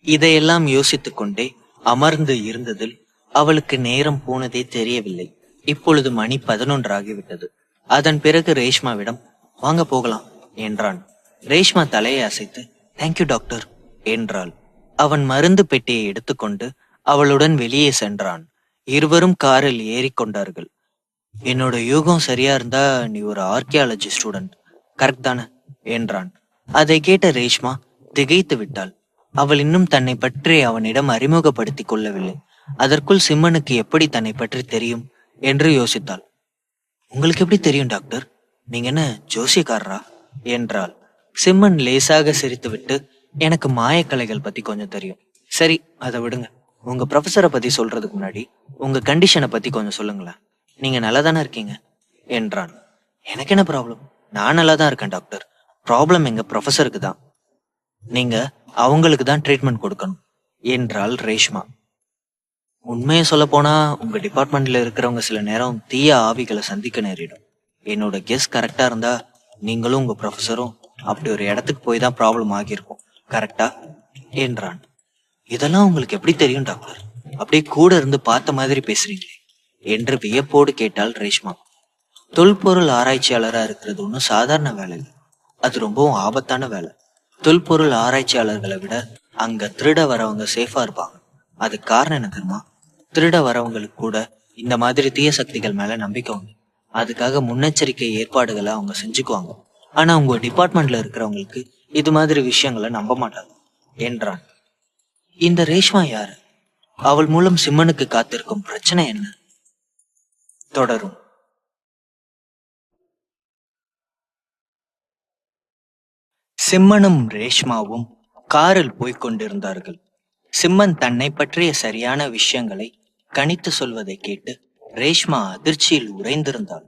இதையெல்லாம் யோசித்துக் கொண்டே அமர்ந்து இருந்ததில் அவளுக்கு நேரம் போனதே தெரியவில்லை. இப்பொழுது மணி 11 ஆகிவிட்டது. அதன் பிறகு ரேஷ்மாவிடம் வாங்க போகலாம் என்றான். ரேஷ்மா தலையை அசைத்து தேங்க்யூ டாக்டர் என்றாள். அவன் மருந்து பெட்டியை எடுத்துக்கொண்டு அவளுடன் வெளியே சென்றான். இருவரும் காரில் ஏறிக்கொண்டார்கள். என்னோட யூகம் சரியா இருந்தா நீ ஒரு ஆர்கியாலஜி ஸ்டூடெண்ட் கரெக்ட் தானே என்றான். அதை கேட்ட ரேஷ்மா திகைத்து விட்டாள். அவள் இன்னும் தன்னை பற்றி அவனிடம் அறிமுகப்படுத்தி கொள்ளவில்லை. அதற்குள் சிம்மனுக்கு எப்படி தன்னை பற்றி தெரியும் என்று யோசித்தாள். உங்களுக்கு எப்படி தெரியும் டாக்டர்? நீங்க என்ன ஜோசியக்காரரா என்றாள். சிம்மன் லேசாக சிரித்துவிட்டு எனக்கு மாயக்கலைகள் பத்தி கொஞ்சம் தெரியும். சரி அதை விடுங்க. உங்க ப்ரொஃபஸரை பத்தி சொல்றதுக்கு முன்னாடி உங்க கண்டிஷனை பத்தி கொஞ்சம் சொல்லுங்களேன். நீங்க நல்லா தானே இருக்கீங்க என்றான். எனக்கு என்ன ப்ராப்ளம்? நான் நல்லா தான் இருக்கேன் டாக்டர். ப்ராப்ளம் எங்க ப்ரொஃபஸருக்கு தான். நீங்க அவங்களுக்கு தான் ட்ரீட்மெண்ட் கொடுக்கணும் என்றாள் ரேஷ்மா. உண்மையை சொல்ல போனா உங்க டிபார்ட்மெண்ட்ல இருக்கிறவங்க சில நேரம் தீய ஆவிகளை சந்திக்க நேரிடும். என்னோட கெஸ் கரெக்டா இருந்தா நீங்களும் உங்க ப்ரொஃபஸரும் அப்படி ஒரு இடத்துக்கு போய் தான் ப்ராப்ளம் ஆகியிருக்கும் கரெக்டா என்றான். இதெல்லாம் உங்களுக்கு எப்படி தெரியும் டாக்டர்? அப்படியே கூட இருந்து பார்த்த மாதிரி பேசுறீங்களே என்று வியப்போடு கேட்டாள் ரேஷ்மா. தொல்பொருள் ஆராய்ச்சியாளரா இருக்கிறது ஒன்றும் சாதாரண வேலை இல்லை. அது ரொம்பவும் ஆபத்தான வேலை. தொல்பொருள் ஆராய்ச்சியாளர்களை விட அங்க திருட வரவங்க சேஃபா இருப்பாங்க. அது காரணம் என்ன தெரியுமா? திருட வரவங்களுக்கு கூட இந்த மாதிரி தீய சக்திகள் மேல நம்பிக்கை உண்டு. அதுக்காக முன்னெச்சரிக்கை ஏற்பாடுகளை அவங்க செஞ்சுக்குவாங்க. ஆனா உங்க டிபார்ட்மெண்ட்ல இருக்கிறவங்களுக்கு இது மாதிரி விஷயங்களை நம்ப மாட்டாங்க என்றான். இந்த ரேஷ்மா யாரு? அவள் மூலம் சிம்மனுக்கு காத்திருக்கும் பிரச்சனை என்ன? தொடரும். சிம்மனும் ரேஷ்மாவும் காரில் போய்க் கொண்டிருந்தார்கள். சிம்மன் தன்னை பற்றிய சரியான விஷயங்களை கணித்து சொல்வதை கேட்டு ரேஷ்மா அதிர்ச்சியில் உறைந்திருந்தாள்.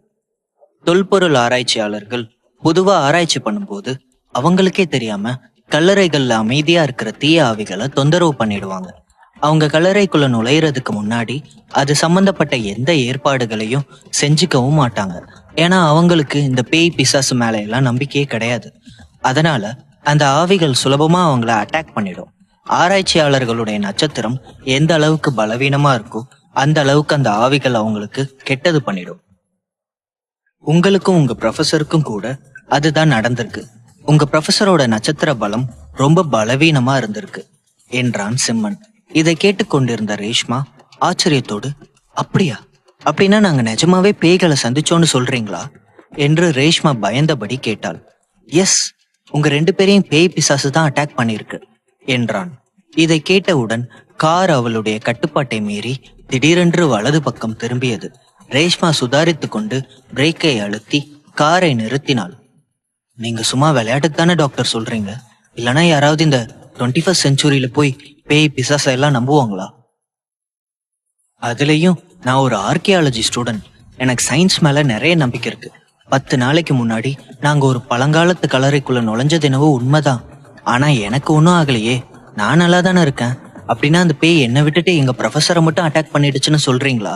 தொல்பொருள் ஆராய்ச்சியாளர்கள் பொதுவா ஆராய்ச்சி பண்ணும்போது அவங்களுக்கே தெரியாம கல்லறைகள்ல அமைதியா இருக்கிற தீய ஆவிகளை தொந்தரவு பண்ணிடுவாங்க. அவங்க கல்லறைக்குள்ள நுழையிறதுக்கு முன்னாடி அது சம்பந்தப்பட்ட எந்த ஏற்பாடுகளையும் செஞ்சுக்கவும் மாட்டாங்க. ஏன்னா அவங்களுக்கு இந்த பேய் பிசாசு மேல எல்லாம் நம்பிக்கையே கிடையாது. அதனால அந்த ஆவிகள் சுலபமா அவங்கள அட்டாக் பண்ணிடும். ஆராய்ச்சியாளர்களுடைய நட்சத்திரம் எந்த அளவுக்கு பலவீனமா இருக்கோ அந்த அளவுக்கு அந்த ஆவிகள் அவங்களுக்கு கெட்டது பண்ணிடும். உங்களுக்கும் உங்க ப்ரொஃபஸருக்கும் கூட அதுதான் நடந்திருக்கு. உங்க ப்ரொஃபஸரோட நட்சத்திர பலம் ரொம்ப பலவீனமா இருந்திருக்கு என்றான் சிம்மன். இதை கேட்டுக்கொண்டிருந்த ரேஷ்மா ஆச்சரியத்தோடு அப்படியா? அப்படின்னா நாங்க நிஜமாவே பேய்களை சந்திச்சோன்னு சொல்றீங்களா என்று ரேஷ்மா பயந்தபடி கேட்டாள். எஸ், உங்க 2 பேரையும் பேய் பிசாசு தான் அட்டாக் பண்ணிருக்கு என்றான். இதை கேட்டவுடன் கார் அவளுடைய கட்டுப்பாட்டை மீறி திடீரென்று வலது பக்கம் திரும்பியது. ரேஷ்மா சுதாரித்து கொண்டு பிரேக்கை அழுத்தி காரை நிறுத்தினாள். நீங்க சும்மா விளையாட்டுக்கு தானே டாக்டர் சொல்றீங்க? இல்லைன்னா யாராவது இந்த 21st செஞ்சுரியில போய் பேய் பிசாச எல்லாம் நம்புவாங்களா? அதுலயும் நான் ஒரு ஆர்கியாலஜி ஸ்டூடெண்ட். எனக்கு சயின்ஸ் மேல நிறைய நம்பிக்கை இருக்கு. 10 நாளைக்கு முன்னாடி நாங்க ஒரு பழங்காலத்து கல்லறைக்குள்ள நுழைஞ்சது என்னவோ உண்மைதான். ஆனா எனக்கு ஒன்றும் ஆகலையே, நான் நல்லா தானே இருக்கேன். அப்படின்னா அந்த பேய் என்னை விட்டுட்டு எங்க ப்ரொஃபஸரை மட்டும் அட்டாக் பண்ணிடுச்சுன்னு சொல்றீங்களா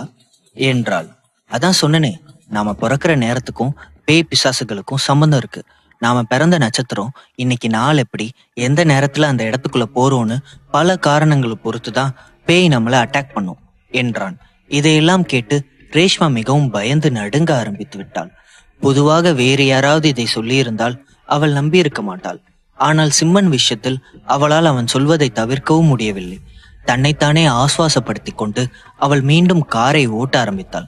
என்றாள். அதான் சொன்னனே, நாம பிறக்கிற நேரத்துக்கும் பேய் பிசாசுகளுக்கும் சம்பந்தம் இருக்கு. நாம பிறந்த நட்சத்திரம், இன்னைக்கு நாள் எப்படி, எந்த நேரத்துல அந்த இடத்துக்குள்ள போறோம்னு பல காரணங்களை பொறுத்துதான் பேய் நம்மளை அட்டாக் பண்ணும் என்றான். இதையெல்லாம் கேட்டு ரேஷ்மா மிகவும் பயந்து நடுங்க ஆரம்பித்து விட்டாள். பொதுவாக வேறு யாராவது இதை சொல்லியிருந்தால் அவள் நம்பியிருக்க மாட்டாள். ஆனால் சிம்மன் விஷயத்தில் அவளால் அவன் சொல்வதை தவிர்க்கவும் முடியவில்லை. தன்னைத்தானே ஆசுவாசப்படுத்திக் கொண்டு அவள் மீண்டும் காரை ஓட்ட ஆரம்பித்தாள்.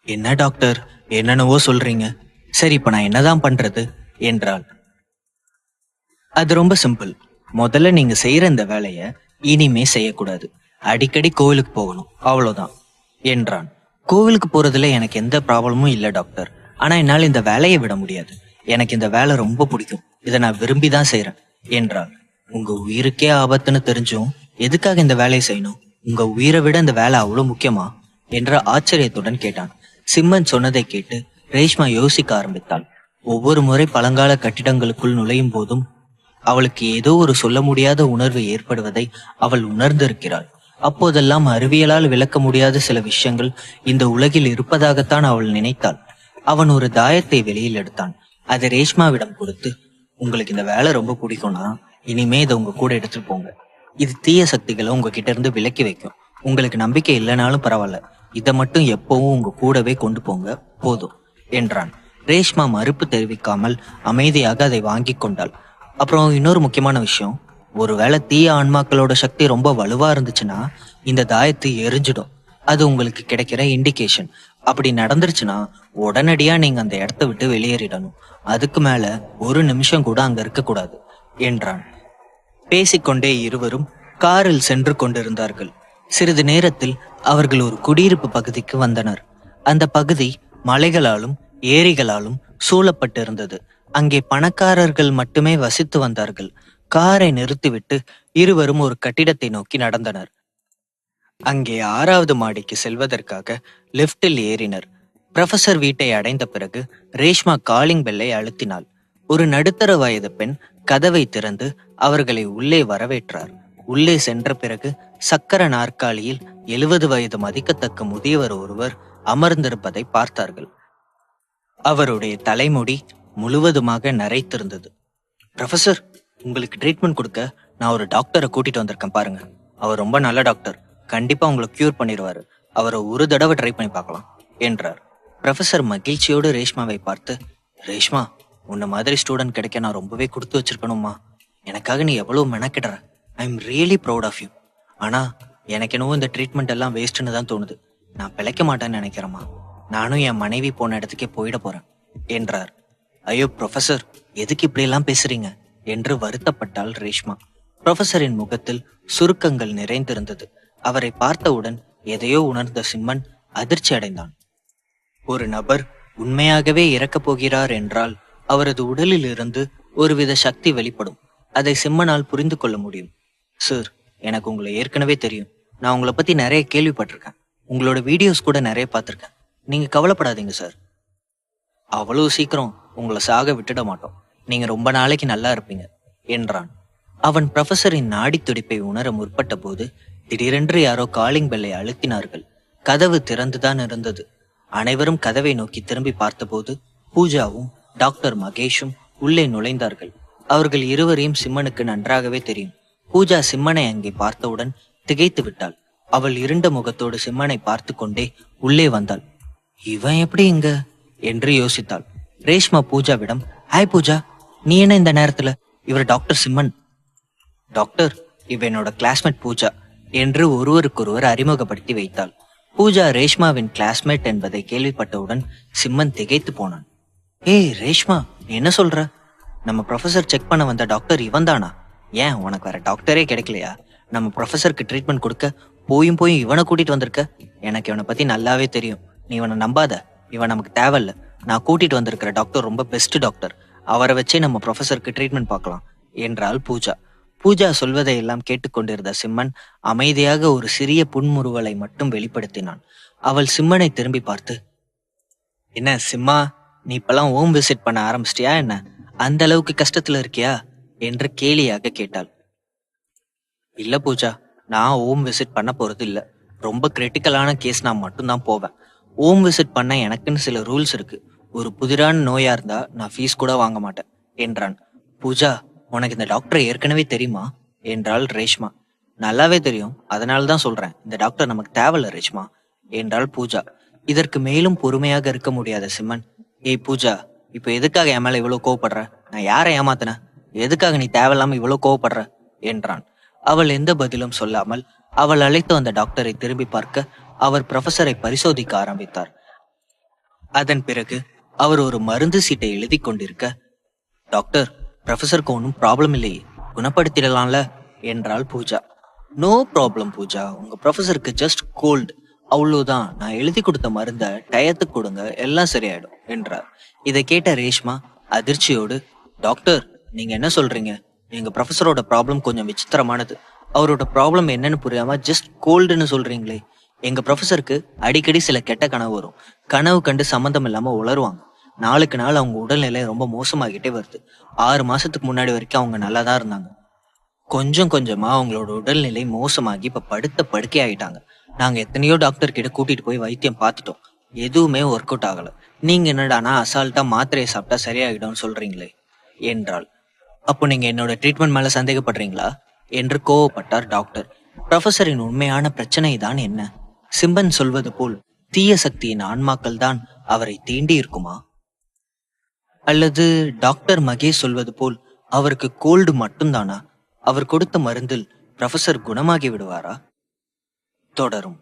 என்ன டாக்டர், என்னென்னவோ சொல்றீங்க, சரி இப்ப நான் என்னதான் பண்றது என்றாள். அது ரொம்ப சிம்பிள். முதல்ல நீங்க செய்யற இந்த வேலைய இனிமே செய்யக்கூடாது. அடிக்கடி கோவிலுக்கு போகணும், அவ்வளவுதான் என்றான். கோவிலுக்கு போறதுல எனக்கு எந்த ப்ராப்ளமும் இல்லை டாக்டர். ஆனா என்னால் இந்த வேலையை விட முடியாது. எனக்கு இந்த வேலை ரொம்ப பிடிக்கும். இதை நான் விரும்பி தான் செய்யறேன் என்றாள். உங்க உயிருக்கே ஆபத்துன்னு தெரிஞ்சும் எதுக்காக இந்த வேலையை செய்யணும்? உங்க உயிரை விட இந்த வேலை அவ்வளவு முக்கியமா என்ற ஆச்சரியத்துடன் கேட்டான். சிம்மன் சொன்னதை கேட்டு ரேஷ்மா யோசிக்க ஆரம்பித்தாள். ஒவ்வொரு முறை பழங்கால கட்டிடங்களுக்குள் நுழையும் போதும் அவளுக்கு ஏதோ ஒரு சொல்ல முடியாத உணர்வு ஏற்படுவதை அவள் உணர்ந்திருக்கிறாள். அப்போதெல்லாம் அறிவியலால் விளக்க முடியாத சில விஷயங்கள் இந்த உலகில் இருப்பதாகத்தான் அவள் நினைத்தாள். அவன் ஒரு தாயத்தை வெளியில் எடுத்தான். அதை ரேஷ்மாவிடம் கொடுத்து, உங்களுக்கு இந்த வேலை ரொம்ப பிடிக்கும்னா இனிமே இதை உங்க கூட எடுத்துட்டு போங்க. இது தீய சக்திகளை உங்ககிட்ட இருந்து விலக்கி வைக்கும். உங்களுக்கு நம்பிக்கை இல்லைனாலும் பரவாயில்ல, இதை மட்டும் எப்பவும் உங்க கூடவே கொண்டு போங்க, போதும் என்றான். ரேஷ்மா மறுப்பு தெரிவிக்காமல் அமைதியாக அதை வாங்கி கொண்டாள். அப்புறம் இன்னொரு முக்கியமான விஷயம், ஒருவேளை தீய ஆன்மாக்களோட சக்தி ரொம்ப வலுவா இருந்துச்சுன்னா இந்த தாயத்து எரிஞ்சிடும். அது உங்களுக்கு கிடைக்கிற இண்டிகேஷன். அப்படி நடந்துருச்சுன்னா உடனடியா நீங்க அந்த இடத்த விட்டு வெளியேறிடணும். அதுக்கு மேல ஒரு நிமிஷம் கூட அங்க இருக்க கூடாது என்றான். பேசிக்கொண்டே இருவரும் காரில் சென்று கொண்டிருந்தார்கள். சிறிது நேரத்தில் அவர்கள் ஒரு குடியிருப்பு பகுதிக்கு வந்தனர். அந்த பகுதி மலைகளாலும் ஏரிகளாலும் சூழப்பட்டிருந்தது. அங்கே பணக்காரர்கள் மட்டுமே வசித்து வந்தார்கள். காரை நிறுத்திவிட்டு இருவரும் ஒரு கட்டிடத்தை நோக்கி நடந்தனர். அங்கே 6வது மாடிக்கு செல்வதற்காக லிப்டில் ஏறினர். புரொஃபசர் வீட்டை அடைந்த பிறகு ரேஷ்மா காலிங் பெல்லை அழுத்தினாள். ஒரு நடுத்தர வயது பெண் கதவை திறந்து அவர்களை உள்ளே வரவேற்றார். உள்ளே சென்ற பிறகு சக்கர நாற்காலியில் 70 வயது மதிக்கத்தக்க முதியவர் ஒருவர் அமர்ந்திருப்பதை பார்த்தார்கள். அவருடைய தலைமுடி முழுவதுமாக நரைத்திருந்தது. புரொஃபசர், உங்களுக்கு ட்ரீட்மெண்ட் கொடுக்க நான் ஒரு டாக்டரை கூட்டிட்டு வந்திருக்கேன் பாருங்க. அவர் ரொம்ப நல்ல டாக்டர், கண்டிப்பா உங்களை கியூர் பண்ணிடுவாரு. அவரை ஒரு தடவை ட்ரை பண்ணி பார்க்கலாம் என்றார். புரொஃபசர் மகிழ்ச்சியோடு ரேஷ்மாவை பார்த்து, ரேஷ்மா, உன்ன மாதிரி ஸ்டூடெண்ட் கிடைக்க நான் ரொம்பவே கொடுத்து வச்சிருக்கணுமா. எனக்காக நீ எவ்வளவு மெனக்கிடுற. I am really proud of you. ஆனா எனக்கு என்னவோ இந்த ட்ரீட்மெண்ட் எல்லாம் வேஸ்ட்னு தான் தோணுது. நான் பிழைக்க மாட்டேன்னு நினைக்கிறேம்மா. நானும் என் மனைவி போன இடத்துக்கே போயிட போறேன் என்றார். ஐயோ புரொஃபசர், எதுக்கு இப்படி எல்லாம் பேசுறீங்க என்று வருத்தப்பட்டாள் ரேஷ்மா. புரொஃபசரின் முகத்தில் சுருக்கங்கள் நிறைந்திருந்தது. அவரை பார்த்தவுடன் எதையோ உணர்ந்த சிம்மன் அதிர்ச்சி அடைந்தான். ஒரு நபர் உண்மையாகவே இறக்கப் போகிறார் என்றால் அவரது உடலில் இருந்து ஒருவித சக்தி வெளிப்படும். அதை சிம்மனால் புரிந்து கொள்ள முடியும். சார், எனக்கு உங்களை ஏற்கனவே தெரியும். நான் உங்களை பத்தி நிறைய கேள்விப்பட்டிருக்கேன். உங்களோட வீடியோஸ் கூட நிறைய பார்த்திருக்கேன். நீங்க கவலைப்படாதீங்க சார். அவ்வளவு சீக்கிரம் உங்களை சாக விட்டுட மாட்டோம். நீங்க ரொம்ப நாளைக்கு நல்லா இருப்பீங்க என்றான். அவன் புரொஃபசரின் நாடி துடிப்பை உணர முற்பட்ட போது திடீரென்று யாரோ காலிங் பெல்லை அழுத்தினார்கள். கதவு திறந்துதான் இருந்தது. அனைவரும் கதவை நோக்கி திரும்பி பார்த்தபோது பூஜாவும் டாக்டர் மகேஷும் உள்ளே நுழைந்தார்கள். அவர்கள் இருவரையும் சிம்மனுக்கு நன்றாகவே தெரியும். பூஜா சிம்மனை அங்கே பார்த்தவுடன் திகைத்து விட்டாள். அவள் இருண்ட முகத்தோடு சிம்மனை பார்த்து கொண்டே உள்ளே வந்தாள். இவன் எப்படி இங்க என்று யோசித்தாள். ரேஷ்மா பூஜாவிடம், ஹாய் பூஜா, நீ என்ன இந்த நேரத்துல? இவர் டாக்டர் சிம்மன். டாக்டர், இவ என்னோட கிளாஸ்மேட் பூஜா என்று ஒருவருக்கொருவர் அறிமுகப்படுத்தி வைத்தாள். பூஜா ரேஷ்மாவின் கிளாஸ்மேட் என்பதை கேள்விப்பட்டவுடன் சிம்மன் திகைத்து போனான். ஏய் ரேஷ்மா, நீ என்ன சொல்ற? நம்ம ப்ரொஃபசர் செக் பண்ண வந்த டாக்டர் இவன் தானா? ஏன் உனக்கு வேற டாக்டரே கிடைக்கலையா? நம்ம ப்ரொஃபசருக்கு ட்ரீட்மெண்ட் கொடுக்க போயும் இவனை கூட்டிட்டு வந்திருக்க. எனக்கு இவனை பத்தி நல்லாவே தெரியும். நீ இவனை நம்பாத. இவன் நமக்கு தேவையில்ல. நான் கூட்டிட்டு வந்திருக்கிற டாக்டர் ரொம்ப பெஸ்ட் டாக்டர். அவரை வச்சே நம்ம ப்ரொஃபசருக்கு ட்ரீட்மெண்ட் பார்க்கலாம் என்றாள் பூஜா. பூஜா சொல்வதை எல்லாம் கேட்டுக்கொண்டிருந்த சிம்மன் அமைதியாக ஒரு சிறிய புன்முறுவலை மட்டும் வெளிப்படுத்தினான். அவள் சிம்மனை திரும்பி பார்த்து, என்ன சிம்மா, நீ இப்பெல்லாம் ஹோம் விசிட் பண்ண ஆரம்பிச்சிட்டியா என்ன? அந்த அளவுக்கு கஷ்டத்துல இருக்கியா என்று கேலியாக கேட்டாள். இல்ல பூஜா, நான் ஹோம் விசிட் பண்ண போறது இல்ல. ரொம்ப கிரிட்டிக்கலான கேஸ் நான் மட்டும்தான் போவேன். ஹோம் விசிட் பண்ண எனக்குன்னு சில ரூல்ஸ் இருக்கு. ஒரு புதிரான நோயா இருந்தா நான் ஃபீஸ் கூட வாங்க மாட்டேன் என்றான். பூஜா, உனக்கு இந்த டாக்டர் ஏற்கனவே தெரியுமா என்றாள் ரேஷ்மா. நல்லாவே தெரியும், அதனாலதான் சொல்றேன். இந்த டாக்டர் நமக்கு தேவையில்ல ரேஷ்மா என்றாள் பூஜா. இதற்கு மேலும் பொறுமையாக இருக்க முடியாத சிம்மன், ஏய் பூஜா, இப்ப எதுக்காக என் மேல இவ்வளவு கோவப்படுற? நான் யாரை ஏமாத்தினேன்? எதுக்காக நீ தேவையில்லாம இவ்வளவு கோவப்படுற என்றான். அவள் எந்த பதிலும் சொல்லாமல் அவள் அழைத்து வந்த டாக்டரை திரும்பி பார்க்க அவர் ப்ரொஃபசரை பரிசோதிக்க ஆரம்பித்தார். அதன் பிறகு அவர் ஒரு மருந்து சீட்டை எழுதி கொண்டிருக்க, டாக்டர், ப்ரொஃபசருக்கு ஒன்றும் ப்ராப்ளம் இல்லையே, குணப்படுத்திடலாம்ல என்றாள் பூஜா. நோ ப்ராப்ளம் பூஜா, உங்க ப்ரொஃபசருக்கு ஜஸ்ட் கோல்டு, அவ்வளவுதான். நான் எழுதி கொடுத்த மருந்த டயத்துக்கு கொடுங்க, எல்லாம் சரியாயிடும் என்றார். இதை கேட்ட ரேஷ்மா அதிர்ச்சியோடு, டாக்டர் நீங்க என்ன சொல்றீங்க? எங்க ப்ரொஃபசரோட ப்ராப்ளம் கொஞ்சம் விசித்திரமானது. அவரோட ப்ராப்ளம் என்னன்னு புரியாம ஜஸ்ட் கோல்டுன்னு சொல்றீங்களே. எங்க ப்ரொஃபசருக்கு அடிக்கடி சில கெட்ட கனவு வரும். கனவு கண்டு சம்மந்தம் இல்லாம உளருவாங்க. நாளுக்கு நாள் அவங்க உடல்நிலை ரொம்ப மோசமாகிட்டே வருது. 6 மாசத்துக்கு முன்னாடி வரைக்கும் அவங்க நல்லா தான் இருந்தாங்க. கொஞ்சம் கொஞ்சமா அவங்களோட உடல்நிலை மோசமாகி இப்ப படுத்த படுக்கை ஆயிட்டாங்க. நாங்க எத்தனையோ டாக்டர் கிட்ட கூட்டிட்டு போய் வைத்தியம் பார்த்துட்டோம். எதுவுமே ஒர்க் அவுட் ஆகல. நீங்க என்னடானா அசால்ட்டா மாத்திரையை சாப்பிட்டா சரியாயிடும்னு சொல்றீங்களே என்றாள். அப்போ நீங்க என்னோட ட்ரீட்மெண்ட் மேல சந்தேகப்படுறீங்களா என்று கோவப்பட்டார் டாக்டர். ப்ரொஃபசரின் உண்மையான பிரச்சனை தான் என்ன? சிம்பன் சொல்வது போல் தீய சக்தியின் ஆன்மாக்கள் தான் அவரை தீண்டி இருக்குமா? அல்லது டாக்டர் மகேஷ் சொல்வது போல் அவருக்கு கோல்டு மட்டும்தானா? அவர் கொடுத்த மருந்தில் ப்ரொஃபசர் குணமாகி விடுவாரா? தொடரும்.